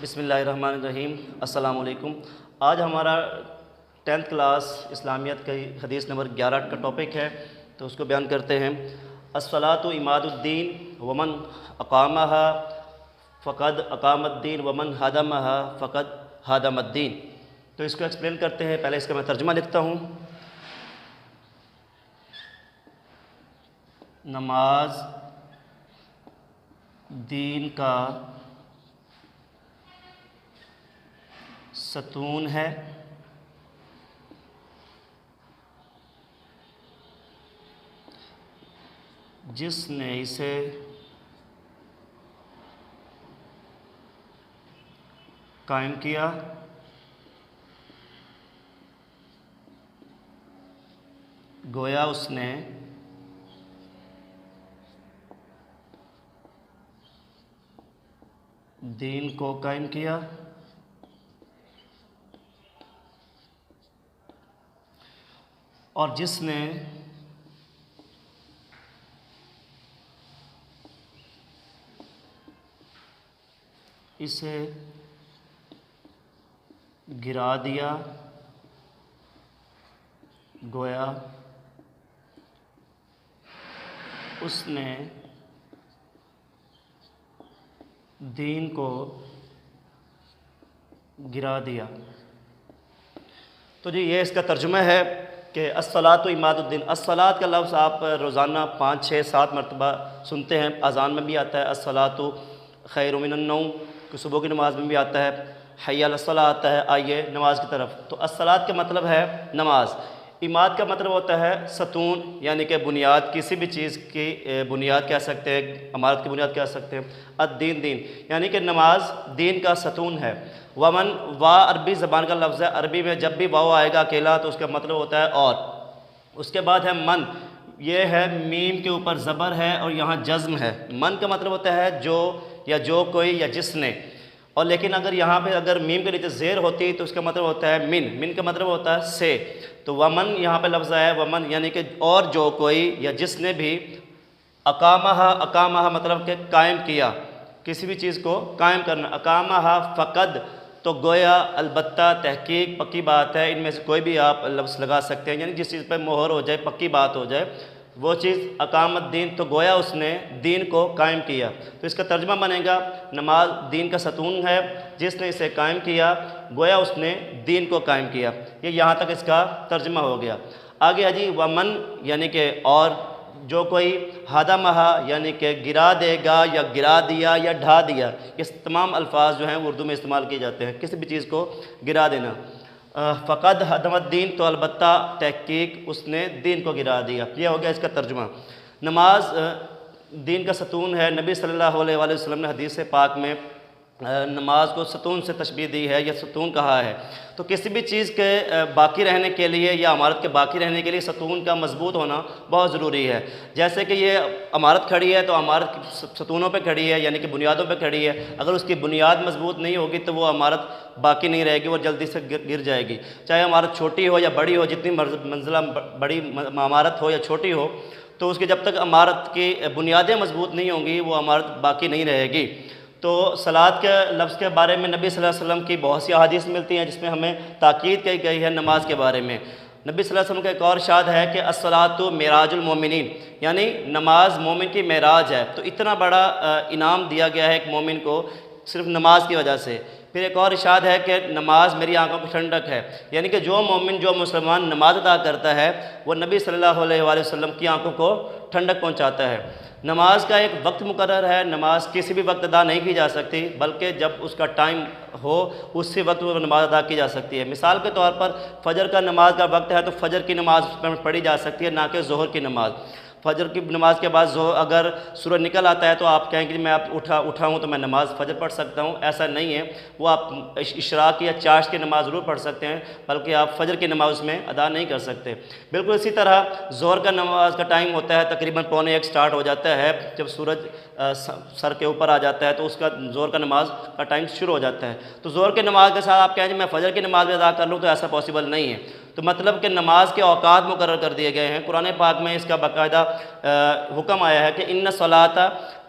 بسم اللہ الرحمن الرحیم۔ السلام علیکم۔ آج ہمارا 10th کلاس اسلامیت کی حدیث نمبر 11 کا ٹاپک ہے، تو اس کو بیان کرتے ہیں۔ الصلاۃ عماد الدین ومن اقامها فقد اقام الدین ومن ہدمها فقد ہدم الدین۔ تو اس کو ایکسپلین کرتے ہیں۔ پہلے اس کا میں ترجمہ لکھتا ہوں۔ نماز دین کا ستون ہے، جس نے اسے قائم کیا گویا اس نے دین کو قائم کیا، اور جس نے اسے گرا دیا گویا اس نے دین کو گرا دیا۔ تو جی یہ اس کا ترجمہ ہے کہ الصلاۃ عماد الدین۔ الصلاۃ کا لفظ آپ روزانہ 5 6 7 مرتبہ سنتے ہیں۔ اذان میں بھی آتا ہے الصلاۃ خیر من النوم، کہ صبح کی نماز میں بھی آتا ہے حی علی الصلاۃ آتا ہے آئیے نماز کی طرف۔ تو الصلاۃ کا مطلب ہے نماز۔ عماد کا مطلب ہوتا ہے ستون، یعنی کہ بنیاد، کسی بھی چیز کی بنیاد کہہ سکتے ہیں، عمارت کی بنیاد کہہ سکتے ہیں۔ الدین دین، یعنی کہ نماز دین کا ستون ہے۔ ومن، وا عربی زبان کا لفظ ہے۔ عربی میں جب بھی واو آئے گا اکیلا تو اس کا مطلب ہوتا ہے اور۔ اس کے بعد ہے من، یہ ہے میم کے اوپر زبر ہے اور یہاں جزم ہے۔ من کا مطلب ہوتا ہے جو، یا جو کوئی، یا جس نے۔ اور لیکن اگر یہاں پہ اگر میم کے نیچے زیر ہوتی تو اس کا مطلب ہوتا ہے من۔ من کا مطلب ہوتا ہے سے۔ تو ومن یہاں پہ لفظ ہے ومن، یعنی کہ اور جو کوئی یا جس نے بھی اقامہ مطلب کہ قائم کیا، کسی بھی چیز کو قائم کرنا۔ اقامہ فقد، تو گویا، البتہ، تحقیق، پکی بات ہے، ان میں سے کوئی بھی آپ لفظ لگا سکتے ہیں، یعنی جس چیز پہ مہر ہو جائے، پکی بات ہو جائے، وہ چیز اقامت دین، تو گویا اس نے دین کو قائم کیا۔ تو اس کا ترجمہ بنے گا نماز دین کا ستون ہے، جس نے اسے قائم کیا گویا اس نے دین کو قائم کیا۔ یہ یہاں تک اس کا ترجمہ ہو گیا۔ آگے جی ومن، یعنی کہ اور جو کوئی، ہدمہا یعنی کہ گرا دے گا یا گرا دیا یا ڈھا دیا، یہ تمام الفاظ جو ہیں وہ اردو میں استعمال کیے جاتے ہیں، کسی بھی چیز کو گرا دینا۔ فقد ہدم الدین، تو البتہ تحقیق اس نے دین کو گرا دیا۔ یہ ہو گیا اس کا ترجمہ۔ نماز دین کا ستون ہے۔ نبی صلی اللہ علیہ وآلہ وسلم نے حدیث پاک میں نماز کو ستون سے تشبیہ دی ہے یا ستون کہا ہے۔ تو کسی بھی چیز کے باقی رہنے کے لیے یا عمارت کے باقی رہنے کے لیے ستون کا مضبوط ہونا بہت ضروری ہے۔ جیسے کہ یہ عمارت کھڑی ہے تو عمارت ستونوں پہ کھڑی ہے، یعنی کہ بنیادوں پہ کھڑی ہے۔ اگر اس کی بنیاد مضبوط نہیں ہوگی تو وہ عمارت باقی نہیں رہے گی، وہ جلدی سے گر جائے گی۔ چاہے عمارت چھوٹی ہو یا بڑی ہو، جتنی منزلہ بڑی عمارت ہو یا چھوٹی ہو، تو اس کے جب تک عمارت کی بنیادیں مضبوط نہیں ہوں گی وہ عمارت باقی نہیں رہے گی۔ تو صلاۃ کے لفظ کے بارے میں نبی صلی اللہ علیہ وسلم کی بہت سی احادیث ملتی ہیں جس میں ہمیں تاکید کی گئی ہے نماز کے بارے میں۔ نبی صلی اللہ علیہ وسلم کا ایک اور ارشاد ہے کہ الصلاۃ معراج المومنین، یعنی نماز مومن کی معراج ہے۔ تو اتنا بڑا انعام دیا گیا ہے ایک مومن کو صرف نماز کی وجہ سے۔ پھر ایک اور ارشاد ہے کہ نماز میری آنکھوں کی ٹھنڈک ہے، یعنی کہ جو مومن، جو مسلمان نماز ادا کرتا ہے وہ نبی صلی اللہ علیہ وآلہ وسلم کی آنکھوں کو ٹھنڈک پہنچاتا ہے۔ نماز کا ایک وقت مقرر ہے، نماز کسی بھی وقت ادا نہیں کی جا سکتی، بلکہ جب اس کا ٹائم ہو اسی وقت وہ نماز ادا کی جا سکتی ہے۔ مثال کے طور پر فجر کا نماز کا وقت ہے تو فجر کی نماز پڑھی جا سکتی ہے، نہ کہ ظہر کی نماز۔ فجر کی نماز کے بعد اگر سورج نکل آتا ہے تو آپ کہیں کہ میں اب اٹھا ہوں تو میں نماز فجر پڑھ سکتا ہوں، ایسا نہیں ہے۔ وہ آپ اشراق یا چاشت کی نماز ضرور پڑھ سکتے ہیں، بلکہ آپ فجر کی نماز اس میں ادا نہیں کر سکتے۔ بالکل اسی طرح ظہر کا نماز کا ٹائم ہوتا ہے تقریباً 12:45 سٹارٹ ہو جاتا ہے، جب سورج سر کے اوپر آ جاتا ہے تو اس کا ظہر کا نماز کا ٹائم شروع ہو جاتا ہے۔ تو ظہر کی نماز کے ساتھ آپ کہیں کہ میں فجر کی نماز بھی ادا کر لوں، تو ایسا پاسبل نہیں ہے۔ تو مطلب کہ نماز کے اوقات مقرر کر دیے گئے ہیں۔ قرآن پاک میں اس کا باقاعدہ حکم آیا ہے کہ ان الصلاۃ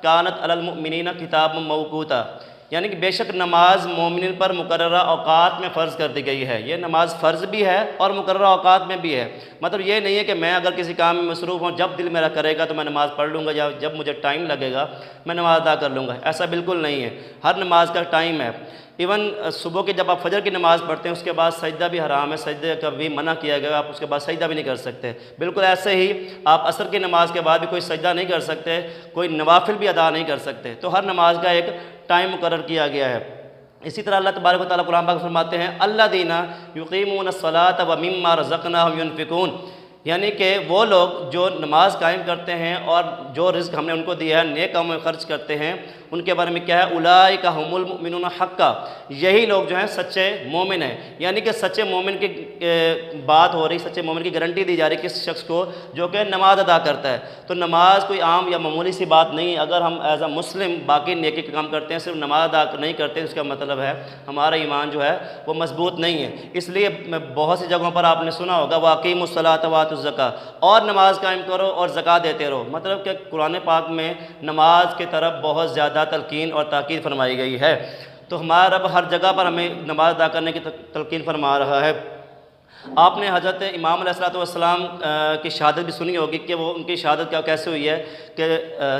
کانت علی المؤمنین کتابا موقوتا، یعنی کہ بے شک نماز مومنین پر مقررہ اوقات میں فرض کر دی گئی ہے۔ یہ نماز فرض بھی ہے اور مقررہ اوقات میں بھی ہے۔ مطلب یہ نہیں ہے کہ میں اگر کسی کام میں مصروف ہوں، جب دل میرا کرے گا تو میں نماز پڑھ لوں گا، یا جب مجھے ٹائم لگے گا میں نماز ادا کر لوں گا، ایسا بالکل نہیں ہے۔ ہر نماز کا ٹائم ہے۔ ایون صبح کے جب آپ فجر کی نماز پڑھتے ہیں اس کے بعد سجدہ بھی حرام ہے، سجدے کا بھی منع کیا گیا، آپ اس کے بعد سجدہ بھی نہیں کر سکتے۔ بالکل ایسے ہی آپ عصر کی نماز کے بعد بھی کوئی سجدہ نہیں کر سکتے، کوئی نوافل بھی ادا نہیں کر سکتے۔ تو ہر نماز کا ایک ٹائم مقرر کیا گیا ہے۔ اسی طرح اللہ تبارک و تعالیٰ قرآن پاک فرماتے ہیں الذین یقیمون الصلاۃ ومما رزقناہم ینفقون، یعنی کہ وہ لوگ جو نماز قائم کرتے ہیں اور جو رزق ہم نے ان کو دیا ہے نیک کاموں میں خرچ کرتے ہیں، ان کے بارے میں کیا ہے اولئک ھم المؤمنون حقا، یہی لوگ جو ہیں سچے مومن ہیں۔ یعنی کہ سچے مومن کی بات ہو رہی، سچے مومن کی گارنٹی دی جا رہی کس شخص کو جو کہ نماز ادا کرتا ہے۔ تو نماز کوئی عام یا معمولی سی بات نہیں، اگر ہم ایز اے مسلم باقی نیکی کے کام کرتے ہیں صرف نماز ادا نہیں کرتے، اس کا مطلب ہے ہمارا ایمان جو ہے وہ مضبوط نہیں ہے۔ اس لیے بہت سی جگہوں پر آپ نے سنا ہوگا وَأَقِیمُوا الصَّلَاةَ وَآتُوا الزَّکَاۃَ، اور نماز قائم کرو اور زکوٰۃ دیتے رہو۔ مطلب کہ قرآن پاک میں نماز کی طرف بہت زیادہ تلقین اور تاکید فرمائی گئی ہے۔ تو ہمارا رب ہر جگہ پر ہمیں نماز ادا کرنے کی تلقین فرما رہا ہے۔ آپ نے حضرت امام علیہ السلام کی شہادت بھی سنی ہوگی کہ وہ ان کی شہادت کیسے ہوئی ہے کہ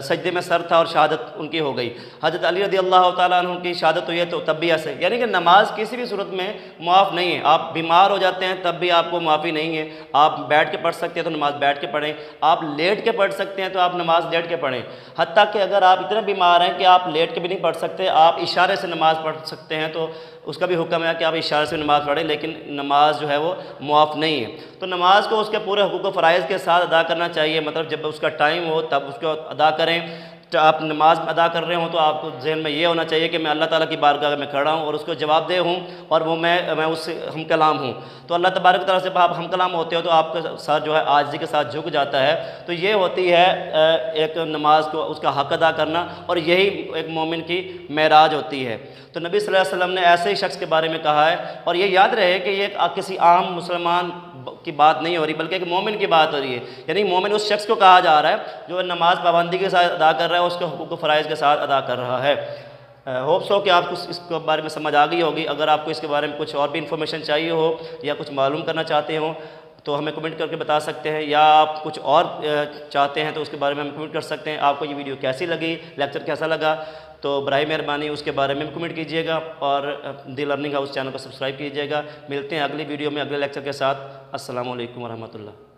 سجدے میں سر تھا اور شہادت ان کی ہو گئی۔ حضرت علی رضی اللہ تعالیٰ عنہ کی شہادت ہوئی ہے تو تب بھی ایسے، یعنی کہ نماز کسی بھی صورت میں معاف نہیں ہے۔ آپ بیمار ہو جاتے ہیں تب بھی آپ کو معافی نہیں ہے، آپ بیٹھ کے پڑھ سکتے ہیں تو نماز بیٹھ کے پڑھیں، آپ لیٹ کے پڑھ سکتے ہیں تو آپ نماز لیٹ کے پڑھیں، حتیٰ کہ اگر آپ اتنے بیمار ہیں کہ آپ لیٹ کے بھی نہیں پڑھ سکتے، آپ اشارے سے نماز پڑھ سکتے ہیں تو اس کا بھی حکم ہے کہ آپ اشارے سے نماز پڑھیں، لیکن نماز جو ہے وہ معاف نہیں ہے۔ تو نماز کو اس کے پورے حقوق و فرائض کے ساتھ ادا کرنا چاہیے، مطلب جب اس کا ٹائم ہو تب اس کو ادا کریں۔ آپ نماز ادا کر رہے ہوں تو آپ کو ذہن میں یہ ہونا چاہیے کہ میں اللہ تعالیٰ کی بارگاہ میں کھڑا ہوں اور اس کو جواب دہ ہوں، اور وہ میں اس سے ہم کلام ہوں۔ تو اللہ تبارک تعالیٰ سے آپ ہم کلام ہوتے ہو تو آپ کے ساتھ جو ہے عاجزی کے ساتھ جھک جاتا ہے۔ تو یہ ہوتی ہے ایک نماز کو اس کا حق ادا کرنا، اور یہی ایک مومن کی معراج ہوتی ہے۔ تو نبی صلی اللہ علیہ وسلم نے ایسے ہی شخص کے بارے میں کہا ہے، اور یہ یاد رہے کہ یہ کسی عام مسلمان کی بات نہیں ہو رہی بلکہ ایک مومن کی بات ہو رہی ہے۔ یعنی مومن اس شخص کو کہا جا رہا ہے جو نماز پابندی کے ساتھ ادا کر رہا ہے، اس کے حقوق و فرائض کے ساتھ ادا کر رہا ہے۔ ہوپ سو کہ آپ کو اس کے بارے میں سمجھ آ گئی ہوگی۔ اگر آپ کو اس کے بارے میں کچھ اور بھی انفارمیشن چاہیے ہو یا کچھ معلوم کرنا چاہتے ہوں تو ہمیں کمنٹ کر کے بتا سکتے ہیں، یا آپ کچھ اور چاہتے ہیں تو اس کے بارے میں ہم کمنٹ کر سکتے ہیں۔ آپ کو یہ ویڈیو کیسی لگی، لیکچر کیسا لگا، تو براہ مہربانی اس کے بارے میں کمنٹ کیجیے گا، اور دی لرننگ ہاؤس چینل کو سبسکرائب کیجیے گا۔ ملتے ہیں اگلی ویڈیو میں اگلے لیکچر کے ساتھ۔ السلام علیکم ورحمۃ اللہ۔